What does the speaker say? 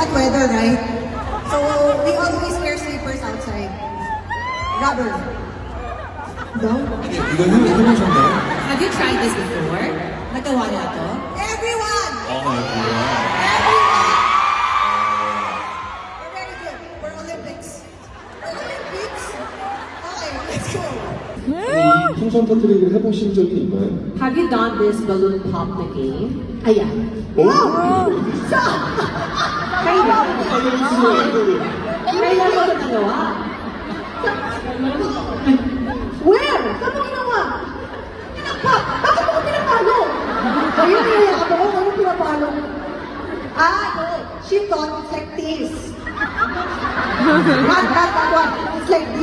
hot weather, right? So we always wear slippers outside. Rubber. No? 이거 해보셨나요? Have you tried this before? Nagawa na to? Everyone! 그래요? Everyone! We're very good. We're Olympics. We're Olympics? Okay, let's go. 이 풍선 터뜨리기를 해보신 적이 있나요? Have you done this balloon pop the game? Ayan. 오! Kailan mo ito nagawa? Where? Saan mo ginawa? Pinapap! Bakit mo ko pinapalo? Ayun, naiyak ako. Ano pinapalo? No. She thought it's like this. Not that one. It's like this.